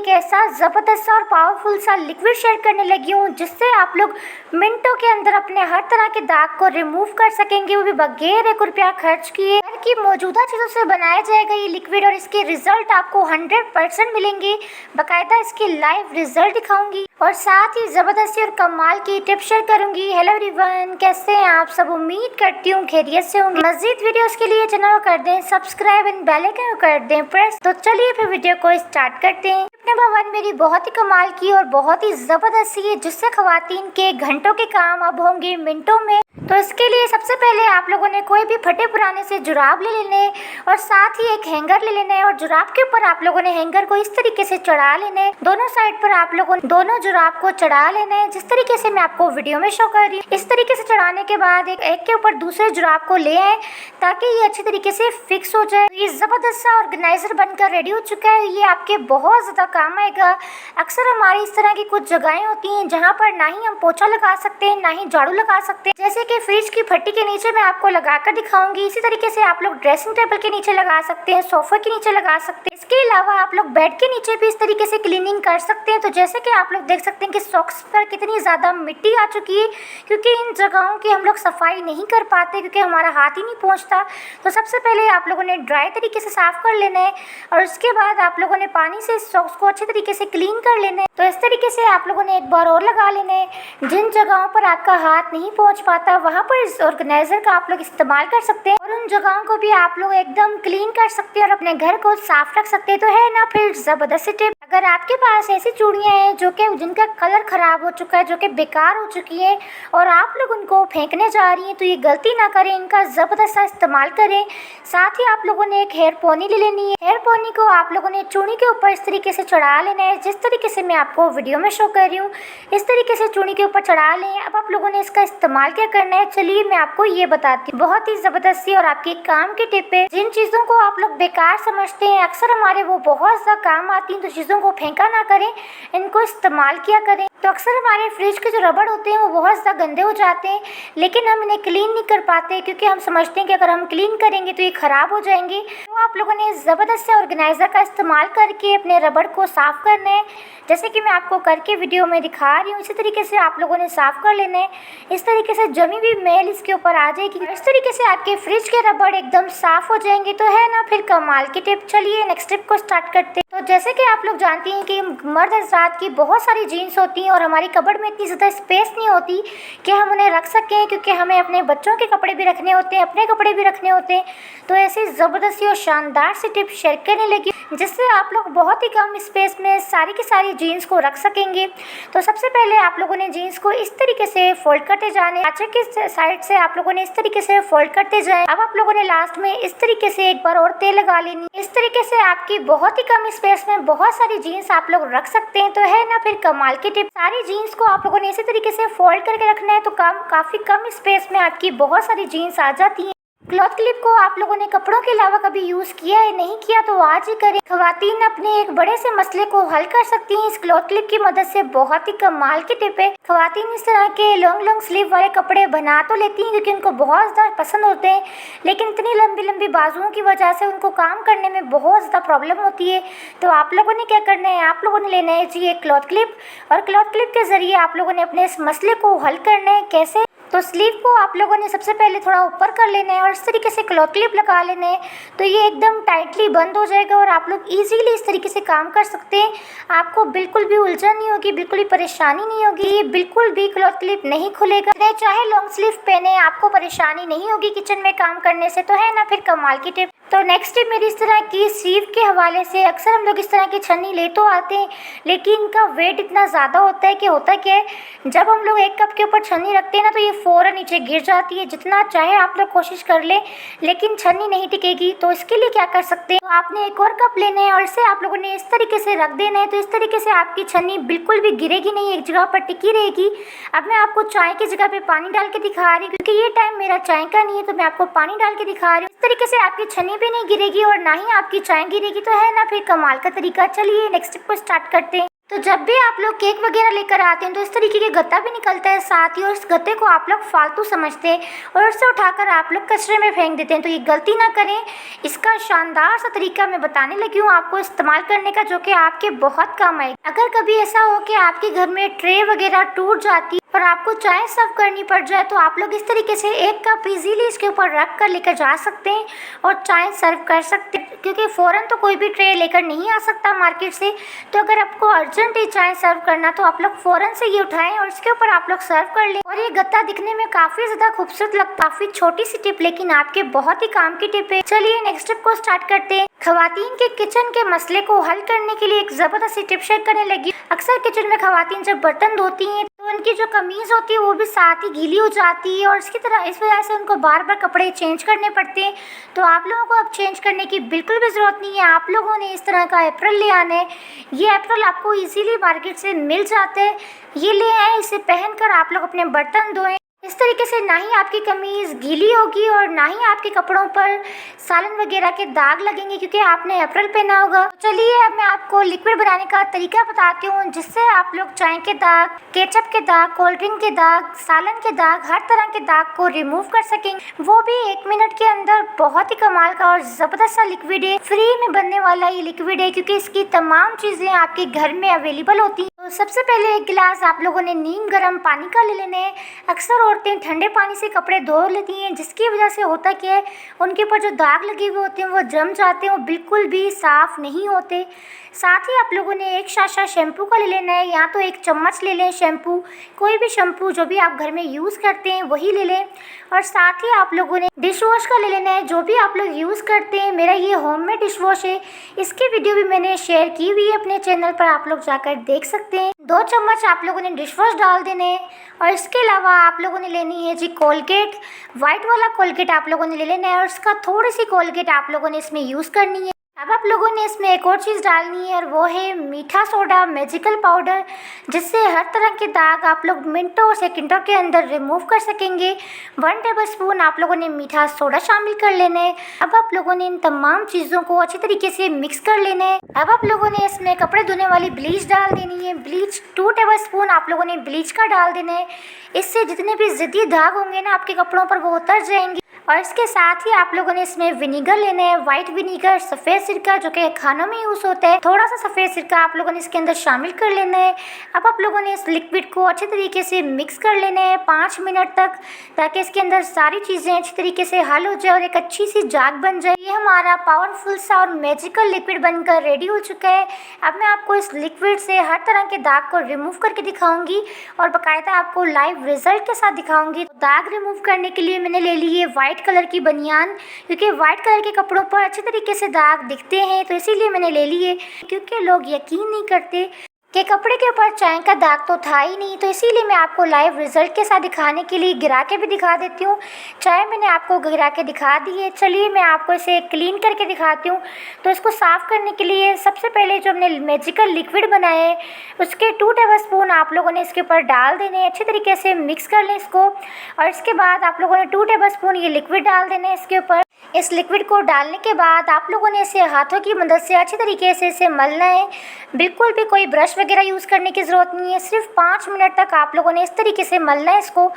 एक ऐसा ज़बरदस्त और पावरफुल सा लिक्विड शेयर करने लगी हूँ जिससे आप लोग मिनटों के अंदर अपने हर तरह के दाग को रिमूव कर सकेंगे, वो भी बगैर ₹1 खर्च किए। घर की मौजूदा चीज़ों से बनाया जाएगा ये लिक्विड और इसके रिजल्ट आपको 100% मिलेंगे। बाकायदा इसके लाइव रिजल्ट दिखाऊंगी और साथ ही ज़बरदस्ती और कमाल की टिप शेयर करूंगी। हेलो एवरीवन, कैसे हैं आप सब? उम्मीद करती हूँ खैरियत से होंगे। मज़ीद वीडियोस के लिए चैनल को कर दें सब्सक्राइब एंड बेल आइकन को कर दें प्रेस। तो चलिए फिर वीडियो को स्टार्ट करते हैं। नंबर 1 मेरी बहुत ही कमाल की और बहुत ही ज़बरदस्त है जिससे खवातीन के घंटों के काम अब होंगे मिनटों में। तो इसके लिए सबसे पहले आप लोगों ने कोई भी फटे पुराने से जुराब ले लेने और साथ ही एक हैंगर ले लेना है और जुराब के ऊपर आप लोगों ने हैंगर को इस तरीके से चढ़ा लेना है। दोनों साइड पर आप लोगों ने दोनों जुराब को चढ़ा लेना है जिस तरीके से मैं आपको वीडियो में शो कर रही हूँ। इस तरीके से चढ़ाने के बाद एक के ऊपर दूसरे जुराब को ले आए ताकि ये अच्छी तरीके से फिक्स हो जाए। ये ज़बरदस्त सा ऑर्गेनाइजर बनकर रेडी हो चुका है। ये आपके बहुत ज़्यादा काम आएगा। अक्सर हमारी इस तरह की कुछ जगहें होती हैं जहाँ पर ना ही हम पोछा लगा सकते हैं ना ही झाड़ू लगा सकते हैं, जैसे कि फ्रिज की फट्टी के नीचे मैं आपको लगाकर दिखाऊंगी। इसी तरीके से आप लोग ड्रेसिंग टेबल के नीचे लगा सकते हैं, सोफे के नीचे लगा सकते हैं। इसके अलावा आप लोग बेड के नीचे भी इस तरीके से क्लीनिंग कर सकते हैं। तो जैसे कि आप लोग देख सकते हैं कि सॉक्स पर कितनी ज़्यादा मिट्टी आ चुकी है क्योंकि इन जगहों की हम लोग सफाई नहीं कर पाते क्योंकि हमारा हाथ ही नहीं पहुँचता। तो सबसे पहले आप लोगों ने ड्राई तरीके से साफ़ कर लेना है और उसके बाद आप लोगों ने पानी से सॉक्स को अच्छे तरीके से क्लीन कर लेना है। तो इस तरीके से आप लोगों ने एक बार और लगा लेना है। जिन जगहों पर आपका हाथ नहीं पहुंच पाता वहां पर इस ऑर्गेनाइजर का आप लोग इस्तेमाल कर सकते हैं और उन जगहों को भी आप लोग एकदम क्लीन कर सकते हैं और अपने घर को साफ रख सकते हैं। तो है ना फिर जबरदस्त टिप। अगर आपके पास ऐसी चूड़ियाँ हैं जो कि जिनका कलर ख़राब हो चुका है, जो कि बेकार हो चुकी है और आप लोग उनको फेंकने जा रही हैं, तो ये गलती ना करें, इनका ज़बरदस्त सा इस्तेमाल करें। साथ ही आप लोगों ने एक हेयर पोनी ले लेनी है। हेयर पोनी को आप लोगों ने चूड़ी के ऊपर इस तरीके से चढ़ा लेना है जिस तरीके से मैं आपको वीडियो में शो कर रही हूँ। इस तरीके से चूड़ी के ऊपर चढ़ा लें। अब आप लोगों ने इसका इस्तेमाल क्या करना है, चलिए मैं आपको ये बताती हूँ। बहुत ही ज़बरदस्त सी और आपके काम की टिप है। जिन चीज़ों को आप लोग बेकार समझते हैं अक्सर हमारे वो बहुत ज़्यादा काम आती हैं, तो चीज़ों को फेंका ना करें, इनको इस्तेमाल किया करें। तो अक्सर हमारे फ्रिज के जो रबड़ होते हैं वो बहुत ज़्यादा गंदे हो जाते हैं लेकिन हम इन्हें क्लीन नहीं कर पाते क्योंकि हम समझते हैं कि अगर हम क्लीन करेंगे तो ये ख़राब हो जाएंगे। तो आप लोगों ने ज़बरदस्त से ऑर्गेनाइज़र का इस्तेमाल करके अपने रबड़ को साफ़ करना है जैसे कि मैं आपको करके वीडियो में दिखा रही हूँ। इसी तरीके से आप लोगों ने साफ़ कर लेना है। इस तरीके से जमी भी मैल इसके ऊपर आ जाएगी। इस तरीके से आपके फ्रिज के रबड़ एकदम साफ़ हो जाएंगे। तो है ना फिर कमाल की टिप। चलिए नेक्स्ट टिप को स्टार्ट करते हैं। तो जैसे कि आप लोग जानती हैं कि मर्द हज़रात की बहुत सारी जीन्स होती हैं और हमारी कबर्ड में इतनी ज़्यादा स्पेस नहीं होती कि हम उन्हें रख सकें क्योंकि हमें अपने बच्चों के कपड़े भी रखने होते हैं, अपने कपड़े भी रखने होते हैं। तो ऐसी ज़बरदस्ती और शानदार सी टिप शेयर करने लगी जिससे आप लोग बहुत ही कम स्पेस में सारी की सारी जीन्स को रख सकेंगे। तो सबसे पहले आप लोगों ने जीन्स को इस तरीके से फोल्ड करते जाने, आगे की साइड से आप लोगों ने इस तरीके से फोल्ड करते जाएं। अब आप लोगों ने लास्ट में इस तरीके से एक बार और तेल लगा लेनी। इस तरीके से आपकी बहुत ही कम स्पेस में बहुत सारी जीन्स आप लोग रख सकते हैं। तो है ना फिर कमाल की टिप। सारी जीन्स को आप लोगों ने इसी तरीके से फोल्ड करके रखना है तो काफी कम स्पेस में आपकी बहुत सारी जीन्स आ जाती हैं। क्लॉथ क्लिप को आप लोगों ने कपड़ों के अलावा कभी यूज़ किया है, नहीं किया तो आज ही करें। खवातीन अपने एक बड़े से मसले को हल कर सकती हैं इस क्लॉथ क्लिप की मदद से। बहुत ही कमाल की टिप है। खवातीन इस तरह के लॉन्ग स्लीव वाले कपड़े बना तो लेती हैं क्योंकि उनको बहुत ज़्यादा पसंद होते हैं लेकिन इतनी लंबी बाजुओं की वजह से उनको काम करने में बहुत ज़्यादा प्रॉब्लम होती है। तो आप लोगों ने क्या करना है, आप लोगों ने लेना है जी एक क्लॉथ क्लिप और क्लॉथ क्लिप के ज़रिए आप लोगों ने अपने इस मसले को हल करना है। कैसे? तो स्लीव को आप लोगों ने सबसे पहले थोड़ा ऊपर कर लेना है और इस तरीके से क्लॉथ क्लिप लगा लेना है तो ये एकदम टाइटली बंद हो जाएगा और आप लोग इजीली इस तरीके से काम कर सकते हैं। आपको बिल्कुल भी उलझन नहीं होगी, बिल्कुल भी परेशानी नहीं होगी। ये बिल्कुल भी क्लॉथ क्लिप नहीं खुलेगा। चाहे लॉन्ग स्लीव पहने आपको परेशानी नहीं होगी किचन में काम करने से। तो है ना फिर कमाल की टिप। तो नेक्स्ट टिप मेरी इस तरह की स्लीव के हवाले से, अक्सर हम लोग इस तरह की छन्नी ले तो आते हैं लेकिन इनका वेट इतना ज़्यादा होता है कि होता क्या है, जब हम लोग एक कप के ऊपर छन्नी रखते हैं ना तो ये फ़ौरन नीचे गिर जाती है। जितना चाहे आप लोग कोशिश कर ले लेकिन छन्नी नहीं टिकेगी। तो इसके लिए क्या कर सकते हैं, तो आपने एक और कप लेना है और इसे आप लोगों ने इस तरीके से रख देना है। तो इस तरीके से आपकी छन्नी बिल्कुल भी गिरेगी नहीं, एक जगह पर टिकी रहेगी। अब मैं आपको चाय की जगह पे पानी डाल के दिखा रही हूँ क्योंकि ये टाइम मेरा चाय का नहीं है तो मैं आपको पानी डाल के दिखा रही हूँ। इस तरीके से आपकी छन्नी भी नहीं गिरेगी और ना ही आपकी चाय गिरेगी। तो है ना फिर कमाल का तरीका। चलिए नेक्स्ट स्टेप को स्टार्ट करते हैं। तो जब भी आप लोग केक वगैरह लेकर आते हैं तो इस तरीके के गत्ता भी निकलता है साथ ही, और इस गत्ते को आप लोग फालतू समझते हैं और उसे उठाकर आप लोग कचरे में फेंक देते हैं। तो ये गलती ना करें। इसका शानदार सा तरीका मैं बताने लगी हूँ आपको इस्तेमाल करने का, जो कि आपके बहुत काम आएगा। अगर कभी ऐसा हो कि आपके घर में ट्रे वगैरह टूट जाती और आपको चाय सर्व करनी पड़ जाए, तो आप लोग इस तरीके से एक कप इजीली इसके ऊपर रख कर लेकर जा सकते हैं और चाय सर्व कर सकते हैं, क्योंकि फ़ौरन तो कोई भी ट्रे लेकर नहीं आ सकता मार्केट से। तो अगर आपको अर्जेंट ही चाय सर्व करना तो आप लोग फ़ौरन से ये उठाएं और इसके ऊपर आप लोग सर्व कर लें। और ये गत्ता दिखने में काफ़ी ज़्यादा खूबसूरत लगता है। काफ़ी छोटी सी टिप लेकिन आपके बहुत ही काम की टिप है। चलिए नेक्स्ट टिप को स्टार्ट करते हैं। खवातीन के किचन के मसले को हल करने के लिए एक ज़बरदस्त सी टिप शेयर करने लगी। अक्सर किचन में खवातीन जब बर्तन धोती हैं तो उनकी जो कमीज़ होती है वो भी साथ ही गीली हो जाती है और इस वजह से उनको बार बार कपड़े चेंज करने पड़ते हैं। तो आप लोगों को अब चेंज करने की बिल्कुल भी ज़रूरत नहीं है। आप लोगों ने इस तरह का एप्रल ले आना है। ये एप्रल आपको इजीली मार्केट से मिल जाता है। ये ले आए, इसे पहनकर आप लोग अपने बर्तन धोएं। इस तरीके से ना ही आपकी कमीज़ गीली होगी और ना ही आपके कपड़ों पर सालन वगैरह के दाग लगेंगे, क्योंकि आपने अप्रैल पहना होगा। चलिए अब मैं आपको लिक्विड बनाने का तरीका बताती हूँ, जिससे आप लोग चाय के दाग, केचप के दाग, कोल्ड ड्रिंक के दाग, सालन के दाग, हर तरह के दाग को रिमूव कर सकेंगे, वो भी 1 मिनट के अंदर। बहुत ही कमाल का और ज़बरदस्त सा लिक्विड है। फ्री में बनने वाला ये लिक्विड है, क्योंकि इसकी तमाम चीज़ें आपके घर में अवेलेबल होती हैं। तो सबसे पहले 1 गिलास आप लोगों ने नीम गर्म पानी का ले लेना है। अक्सर औरतें ठंडे पानी से कपड़े धो लेती हैं, जिसकी वजह से होता क्या है, उनके ऊपर जो दाग लगे हुए होते हैं वो जम जाते हैं, वो बिल्कुल भी साफ़ नहीं होते। साथ ही आप लोगों ने 1 साशा शैम्पू का ले लेना है, या तो 1 चम्मच ले लें शैम्पू, कोई भी शैम्पू जो भी आप घर में यूज़ करते हैं वही ले लें। और साथ ही आप लोगों ने डिश वॉश का ले लेना है, जो भी आप लोग यूज़ करते हैं। मेरा ये होममेड डिश वॉश है, इसकी वीडियो भी मैंने शेयर की हुई है अपने चैनल पर, आप लोग जाकर देख सकते हैं। 2 चम्मच आप लोगों ने डिश वॉश डाल देने हैं। और इसके अलावा आप लोगों ने लेनी है जी कोलगेट, वाइट वाला कोलगेट आप लोगों ने ले लेना है और इसका थोड़ी सी कोलगेट आप लोगों ने इसमें यूज़ करनी है। अब आप लोगों ने इसमें एक और चीज़ डालनी है और वो है मीठा सोडा, मैजिकल पाउडर, जिससे हर तरह के दाग आप लोग मिनटों और सेकंडों के अंदर रिमूव कर सकेंगे। 1 टेबलस्पून आप लोगों ने मीठा सोडा शामिल कर लेना है। अब आप लोगों ने इन तमाम चीज़ों को अच्छी तरीके से मिक्स कर लेना है। अब आप लोगों ने इसमें कपड़े धोने वाली ब्लीच डाल देनी है। ब्लीच 2 टेबलस्पून आप लोगों ने ब्लीच का डाल देना है। इससे जितने भी ज़िद्दी दाग होंगे ना आपके कपड़ों पर वो उतर जाएंगे। और इसके साथ ही आप लोगों ने इसमें विनीगर लेना है, वाइट विनीगर, सफ़ेद सिरका जो कि खानों में यूज़ होता है। थोड़ा सा सफ़ेद सिरका आप लोगों ने इसके अंदर शामिल कर लेना है। अब आप लोगों ने इस लिक्विड को अच्छे तरीके से मिक्स कर लेना है 5 मिनट तक, ताकि इसके अंदर सारी चीज़ें अच्छी तरीके से हल हो जाए और एक अच्छी सी जाग बन जाए। ये हमारा पावरफुल सा और मैजिकल लिक्विड बनकर रेडी हो चुका है। अब मैं आपको इस लिक्विड से हर तरह के दाग को रिमूव करके दिखाऊंगी और बाकायदा आपको लाइव रिजल्ट के साथ दिखाऊंगी। दाग रिमूव करने के लिए मैंने ले ली है वाइट कलर की बनियान, क्योंकि वाइट कलर के कपड़ों पर अच्छे तरीके से दाग दिखते हैं, तो इसीलिए मैंने ले ली है। क्योंकि लोग यकीन नहीं करते कि कपड़े के ऊपर चाय का दाग तो था ही नहीं, तो इसीलिए मैं आपको लाइव रिजल्ट के साथ दिखाने के लिए गिरा के भी दिखा देती हूँ। चाय मैंने आपको गिरा के दिखा दी है। चलिए मैं आपको इसे क्लीन करके दिखाती हूँ। तो इसको साफ़ करने के लिए सबसे पहले जो हमने मैजिकल लिक्विड बनाया है उसके 2 टेबलस्पून आप लोगों ने इसके ऊपर डाल देने, अच्छे तरीके से मिक्स कर लें इसको। और इसके बाद आप लोगों ने 2 टेबलस्पून ये लिक्विड डाल देना है इसके ऊपर। इस लिक्विड को डालने के बाद आप लोगों ने इसे हाथों की मदद से अच्छे तरीके से इसे मलना है। बिल्कुल भी कोई ब्रश वगैरह यूज़ करने की ज़रूरत नहीं है। सिर्फ 5 मिनट तक आप लोगों ने इस तरीके से मलना है इसको।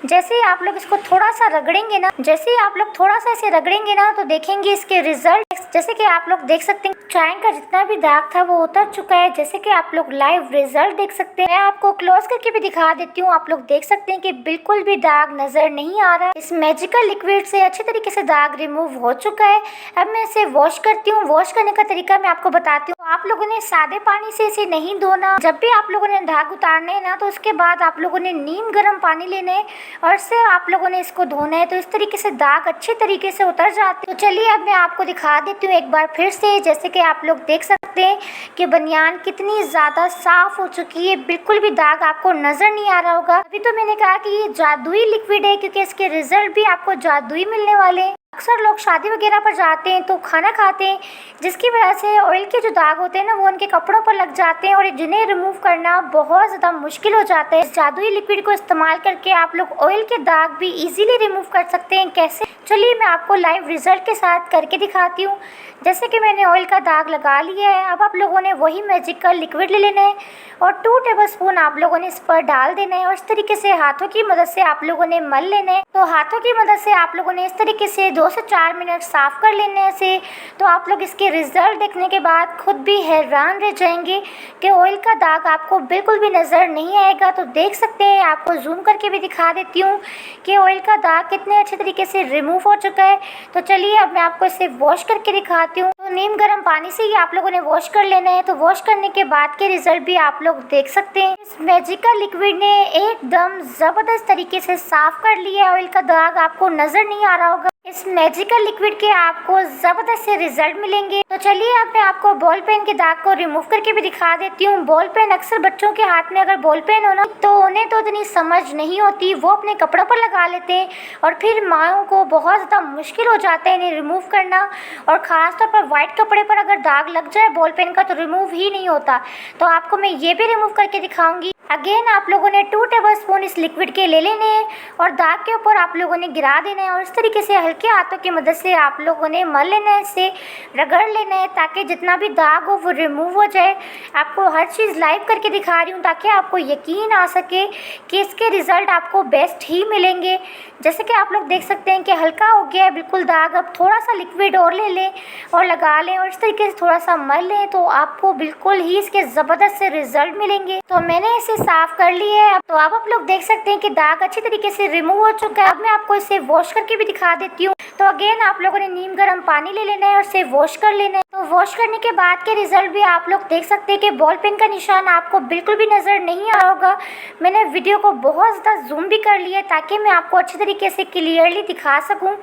जैसे ही आप लोग इसको थोड़ा सा रगड़ेंगे ना, इसे रगड़ेंगे ना, तो देखेंगे इसके रिजल्ट। जैसे कि आप लोग देख सकते हैं चाय का जितना भी दाग था वो उतर चुका है, जैसे कि आप लोग लाइव रिजल्ट देख सकते हैं। मैं आपको क्लोज करके भी दिखा देती हूँ। आप लोग देख सकते हैं कि बिल्कुल भी दाग नज़र नहीं आ रहा। इस मैजिकल लिक्विड से अच्छे तरीके से दाग रिमूव हो चुका है। अब मैं इसे वॉश करती हूँ। वॉश करने का तरीका मैं आपको बताती हूँ। आप लोगों ने सादे पानी से इसे नहीं धोना। जब भी आप लोगों ने दाग उतारने हैं ना, तो उसके बाद आप लोगों ने नीम गर्म पानी लेना है और इससे आप लोगों ने इसको धोना है। तो इस तरीके से दाग अच्छे तरीके से उतर जाते हैं। तो चलिए अब मैं आपको दिखा देती हूँ एक बार फिर से। जैसे कि आप लोग देख सकते हैं कि बनियान कितनी ज़्यादा साफ़ हो चुकी है, बिल्कुल भी दाग आपको नज़र नहीं आ रहा होगा। अभी तो मैंने कहा कि ये जादुई लिक्विड है, क्योंकि इसके रिजल्ट भी आपको जादुई मिलने वाले हैं। अक्सर लोग शादी वगैरह पर जाते हैं तो खाना खाते हैं, जिसकी वजह से ऑयल के जो दाग होते हैं ना वो उनके कपड़ों पर लग जाते हैं और जिन्हें रिमूव करना बहुत ज़्यादा मुश्किल हो जाता है। इस जादुई लिक्विड को इस्तेमाल करके आप लोग ऑयल के दाग भी इजीली रिमूव कर सकते हैं। कैसे, चलिए मैं आपको लाइव रिजल्ट के साथ करके दिखाती हूँ। जैसे कि मैंने ऑयल का दाग लगा लिया है, अब आप लोगों ने वही मैजिक का लिक्विड ले लेना है और 2 टेबलस्पून आप लोगों ने इस पर डाल देना है और इस तरीके से हाथों की मदद से आप लोगों ने मल लेना है। तो हाथों की मदद से आप लोगों ने इस तरीके से 2 से 4 मिनट साफ कर लेने से तो आप लोग इसके रिजल्ट देखने के बाद खुद भी हैरान रह जाएंगे कि ऑयल का दाग आपको बिल्कुल भी नज़र नहीं आएगा। तो देख सकते हैं, आपको जूम करके भी दिखा देती हूँ कि ऑयल का दाग कितने अच्छे तरीके से रिमूव हो चुका है। तो चलिए अब मैं आपको इसे वॉश करके दिखाती हूँ। तो नीम गर्म पानी से ही आप लोगों ने वॉश कर लेना है। तो वॉश करने के बाद के रिजल्ट भी आप लोग देख सकते हैं। इस मैजिकल लिक्विड ने एकदम ज़बरदस्त तरीके से साफ कर लिया है। ऑयल का दाग आपको नज़र नहीं आ रहा होगा। इस मैजिकल लिक्विड के आपको ज़बरदस्त से रिजल्ट मिलेंगे। तो चलिए अब मैं आपको बॉल पेन के दाग को रिमूव करके भी दिखा देती हूँ। बॉल पेन अक्सर बच्चों के हाथ में अगर बॉल पेन हो ना तो उन्हें तो इतनी समझ नहीं होती, वो अपने कपड़ों पर लगा लेते हैं और फिर माओं को बहुत ज़्यादा मुश्किल हो जाता है इन्हें रिमूव करना। और ख़ास तौर पर वाइट कपड़े पर अगर दाग लग जाए बॉल पेन का तो रिमूव ही नहीं होता। तो आपको मैं ये भी रिमूव करके दिखाऊंगी। अगेन आप लोगों ने 2 टेबलस्पून इस लिक्विड के ले लेने हैं और दाग के ऊपर आप लोगों ने गिरा देना है और इस तरीके से हल्के हाथों की मदद से आप लोगों ने मल लेना है, इसे रगड़ लेना है ताकि जितना भी दाग हो वो रिमूव हो जाए। आपको हर चीज़ लाइव करके दिखा रही हूँ ताकि आपको यकीन आ सके कि इसके रिज़ल्ट आपको बेस्ट ही मिलेंगे। जैसे कि आप लोग देख सकते हैं कि हल्का हो गया है बिल्कुल दाग। अब थोड़ा सा लिक्विड और ले लें और लगा लें और इस तरीके से थोड़ा सा मल लें तो आपको बिल्कुल ही इसके ज़बरदस्त से रिजल्ट मिलेंगे। तो मैंने इसे साफ कर लिया है। तो अब आप लोग देख सकते हैं कि दाग अच्छी तरीके से रिमूव हो चुका है। अब मैं आपको इसे वॉश करके भी दिखा देती हूँ। तो अगेन आप लोगों ने नीम गर्म पानी ले लेना है और इसे वॉश कर लेना है। तो वॉश करने के बाद के रिजल्ट भी आप लोग देख सकते हैं कि बॉल पेन का निशान आपको बिल्कुल भी नज़र नहीं आ रहा होगा। मैंने वीडियो को बहुत ज़्यादा जूम भी कर लिया ताकि मैं आपको अच्छी तरीके से क्लियरली दिखा सकूं।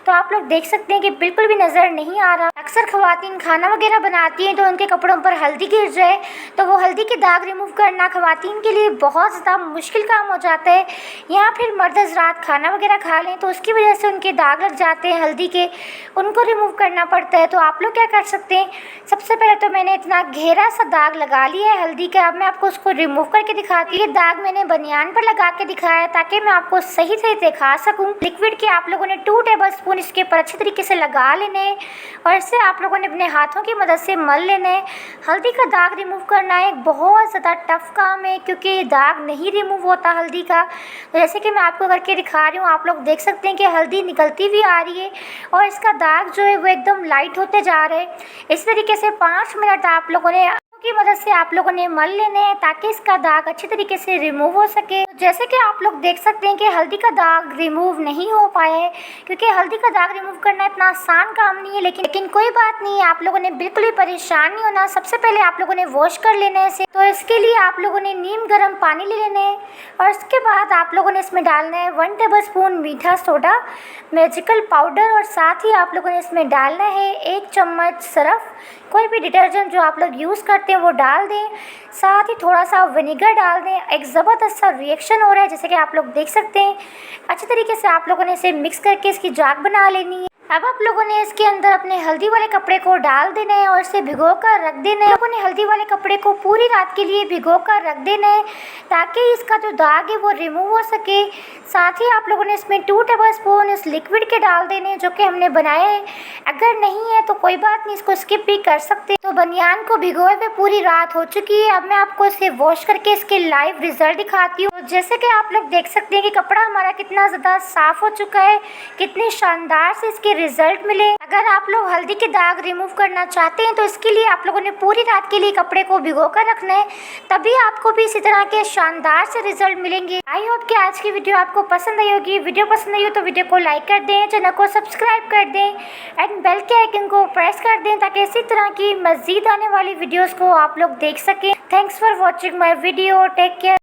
तो आप लोग देख सकते हैं कि बिल्कुल भी नज़र नहीं आ रहा। अक्सर ख़वातीन खाना वगैरह बनाती हैं तो उनके कपड़ों पर हल्दी गिर जाए तो वो हल्दी के दाग रिमूव करना ख़वातीन के लिए बहुत ज़्यादा मुश्किल काम हो जाता है। या फिर मर्द हज़रात खाना वगैरह खा लें तो उसकी वजह से उनके दाग लग जाते हैं हल्दी के, उनको रिमूव करना पड़ता है। तो आप लोग क्या कर सकते हैं, सबसे पहले तो मैंने इतना गहरा सा दाग लगा लिया है हल्दी का। अब मैं आपको उसको रिमूव करके दिखाती हूँ। ये दाग मैंने बनियान पर लगा के दिखाया है ताकि मैं आपको सही से दिखा सकूँ। लिक्विड के आप लोगों ने 2 टेबलस्पून इसके ऊपर अच्छी तरीके से लगा लेने हैं और इसे आप लोगों ने अपने हाथों की मदद से मल लेना है। हल्दी का दाग रिमूव करना एक बहुत ज़्यादा टफ काम है क्योंकि ये दाग नहीं रिमूव होता हल्दी का। तो जैसे कि मैं आपको करके दिखा रही हूँ, आप लोग देख सकते हैं कि हल्दी निकलती भी आ रही है और इसका दाग जो है वो एकदम लाइट होते जा रहे हैं। इस तरीके से 5 मिनट आप लोगों ने की मदद से आप लोगों ने मल लेने हैं ताकि इसका दाग अच्छी तरीके से रिमूव हो सके। जैसे कि आप लोग देख सकते हैं कि हल्दी का दाग रिमूव नहीं हो पाया है क्योंकि हल्दी का दाग रिमूव करना इतना आसान काम नहीं है। लेकिन कोई बात नहीं है, आप लोगों ने बिल्कुल भी परेशान नहीं होना। सबसे पहले आप लोगों ने वॉश कर लेना है इसे। तो इसके लिए आप लोगों ने नीम गर्म पानी ले लेना है और इसके बाद आप लोगों ने इसमें डालना है 1 टेबलस्पून मीठा सोडा, मैजिकल पाउडर और साथ ही आप लोगों ने इसमें डालना है 1 चम्मच सरफ। कोई भी डिटर्जेंट जो आप लोग यूज़ करते हैं वो डाल दें, साथ ही थोड़ा सा विनेगर डाल दें। एक ज़बरदस्त सा रिएक्शन हो रहा है जैसे कि आप लोग देख सकते हैं। अच्छी तरीके से आप लोगों ने इसे मिक्स करके इसकी जाग बना लेनी है। अब आप लोगों ने इसके अंदर अपने हल्दी वाले कपड़े को डाल देना है और इसे भिगो कर रख देना है। लोगों ने हल्दी वाले कपड़े को पूरी रात के लिए भिगो कर रख देना है ताकि इसका जो दाग है वो रिमूव हो सके। साथ ही आप लोगों ने इसमें 2 टेबलस्पून इस लिक्विड के डाल देने हैं जो कि हमने बनाया है। अगर नहीं है तो कोई बात नहीं, इसको स्किप भी कर सकते। तो बनियान को भिगोए हुए पूरी रात हो चुकी है। अब मैं आपको इसे वॉश करके इसके लाइव रिजल्ट दिखाती हूँ। जैसे कि आप लोग देख सकते हैं कि कपड़ा हमारा कितना ज़्यादा साफ हो चुका है, कितने शानदार से इसके रिजल्ट मिले। अगर आप लोग हल्दी के दाग रिमूव करना चाहते हैं तो इसके लिए आप लोगों ने पूरी रात के लिए कपड़े को भिगो कर रखना है, तभी आपको भी इसी तरह के शानदार से रिजल्ट मिलेंगे। आई होप कि आज की वीडियो आपको पसंद आई होगी। वीडियो पसंद आई हो तो वीडियो को लाइक कर दें, चैनल को सब्सक्राइब कर दें एंड बेल के आइकन को प्रेस कर दें ताकि इसी तरह की मज़ीद आने वाली वीडियोज़ को आप लोग देख सकें। Thanks for watching my video. Take care.